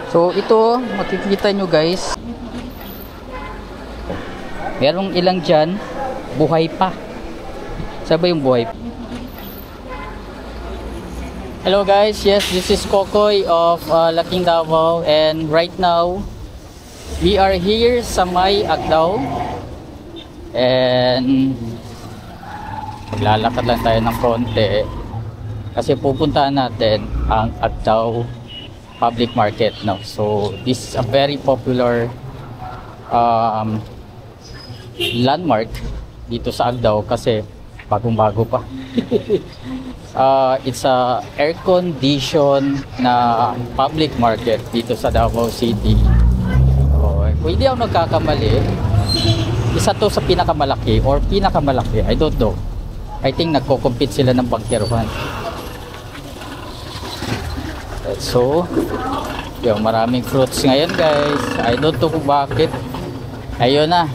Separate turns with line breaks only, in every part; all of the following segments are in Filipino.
So ito, makikita nyo guys, merong ilang dyan, buhay pa. Sabay yung buhay pa. Hello guys, yes, this is Kokoy of Laking Davao, and right now we are here sa may Agdao, and maglalakad lang tayo ng konti kasi pupuntahan natin ang Agdao Public Market, no? So this is a very popular landmark dito sa Agdao kasi bagong-bago pa. It's a air-conditioned na public market dito sa Davao City. So, kung hindi ako nagkakamali, isa to sa pinakamalaki or pinakamalaki, I don't know. I think nagko-compete sila ng Bangkeruhan. So, yung maraming fruits ngayon guys. I don't know kung bakit. Ayun na.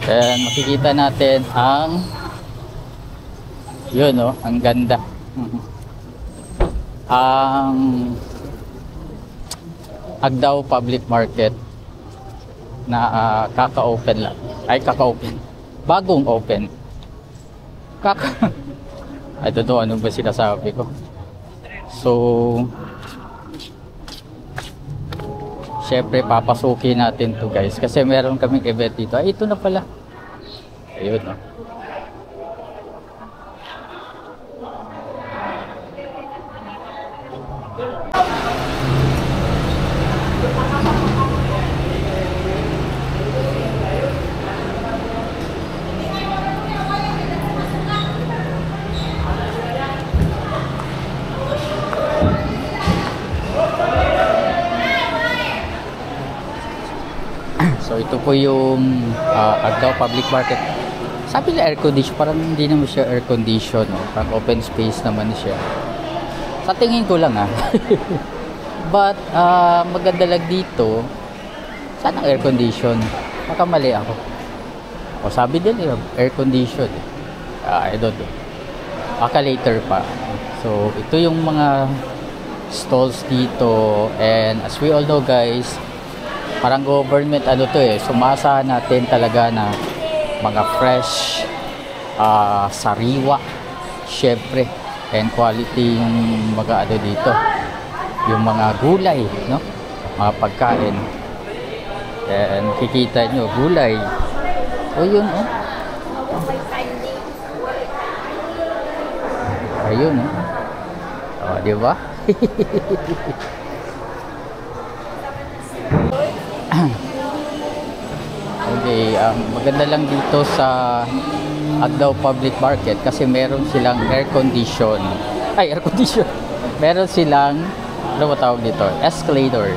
And makikita natin ang yun, oh, ang ganda. Ang Agdao Public Market na kaka-open lang. Ay, kaka-open. Bagong open. I don't know ano ba sinasabi ko. So, syempre papasukin natin to guys kasi meron kaming event dito. Ay, ito na pala. Ayun, oh. So ito po yung Agdao Public Market. Sabi na air condition, parang hindi naman siya air condition, no? Parang open space naman siya. Sa tingin ko lang But maganda lang dito. Saan ang air condition? Baka mali ako. O sabi din air condition. I don't know. Baka later pa. So ito yung mga stalls dito, and as we all know guys, parang government sumasa natin talaga na mga fresh, sariwa, syempre, and quality yung mga dito, yung mga gulay, no? Mga pagkain. And kikita nyo, gulay. O yun, oh. Ayun, oh. O, diba? Okay, maganda lang dito sa Agdao Public Market kasi meron silang air condition. Meron silang, ano ba tawag dito? Escalator.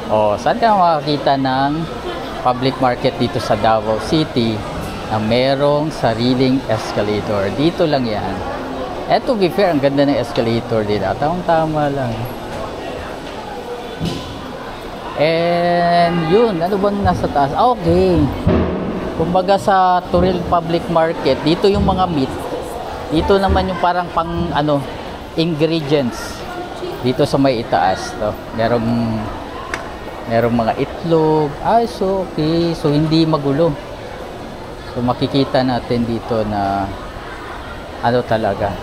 O, saan ka makakita ng public market dito sa Davao City na merong sariling escalator? Dito lang yan. And to be fair, ang ganda ng escalator dito. Tamang-tama lang. And yun, ano bang nasa taas? Okay. Kumbaga sa Turil Public Market, dito yung mga meat. Dito naman yung parang pang ingredients. Dito sa may itaas to. Merong mga itlog. So okay. So hindi magulo. So makikita natin dito na talaga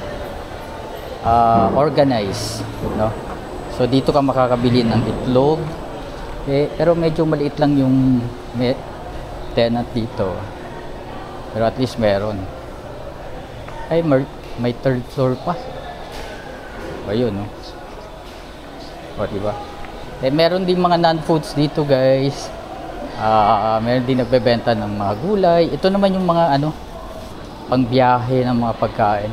organized, no? So dito ka makakabili ng itlog. Pero medyo maliit lang yung tenant dito. Pero at least meron. Ay, may third floor pa. Ayun, no? O, diba? Meron din mga non-foods dito, guys. Meron din nagbebenta ng mga gulay. Ito naman yung mga, pangbiyahe ng mga pagkain.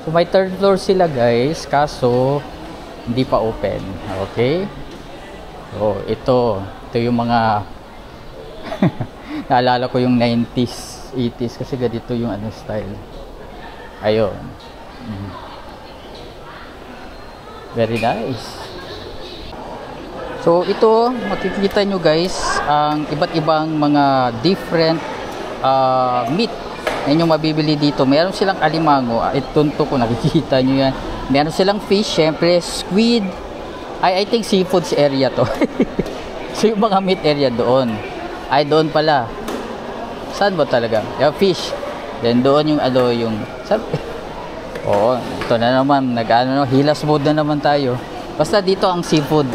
So, may third floor sila, guys. Kaso, hindi pa open. Okay? So, ito yung mga naalala ko yung 90s, 80s kasi ganito yung style. Ayun. Very nice. So, ito, makikita nyo guys, ang iba't ibang mga different meat na inyong mabibili dito. Meron silang alimango. Itunto ko, nakikita nyo yan. Meron silang fish, syempre, squid. I think seafoods area to. So yung mga meat area doon. Ay, doon pala. Saan ba talaga? Yung fish. Then doon yung yung... Oo, ito na naman. Hilas mode na naman tayo. Basta dito ang seafood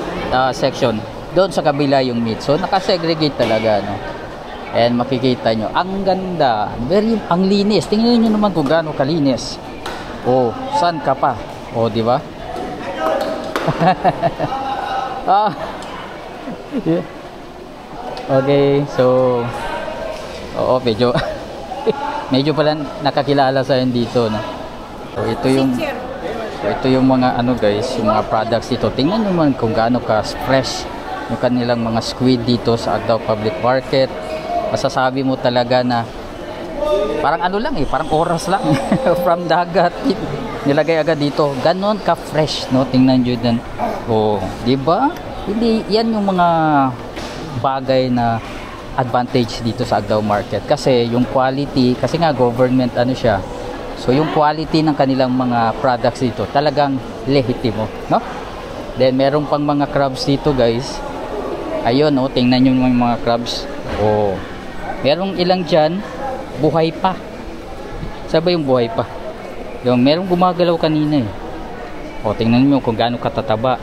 section. Doon sa kabila yung meat. So nakasegregate talaga, no? And makikita nyo, ang ganda. Ang linis. Tingnan nyo naman kung gaano kalinis. Oh, saan ka pa? Oh, di ba? Yeah. Okay, so medyo medyo pala nakakilala sa dito, no? So ito yung mga guys, yung mga products dito. Tingnan niyo man kung gaano ka fresh yung kanilang mga squid dito sa Agdao Public Market. Masasabi mo talaga na parang lang parang oras lang from dagat nilagay agad dito. Ganon ka fresh, no? Tingnan niyo din. Oh, di ba? Hindi yan yung mga bagay na advantage dito sa Agdao Market kasi yung quality, kasi nga government siya. So yung quality ng kanilang mga products dito talagang lehitimo, no? Then meron pang mga crabs dito, guys. Ayun, oh, tingnan niyo yung mga crabs. Oh. Merong ilang diyan buhay pa. Sabi yung buhay pa. Yung merong gumagalaw kanina eh. Oh, tingnan niyo kung gaano katataba.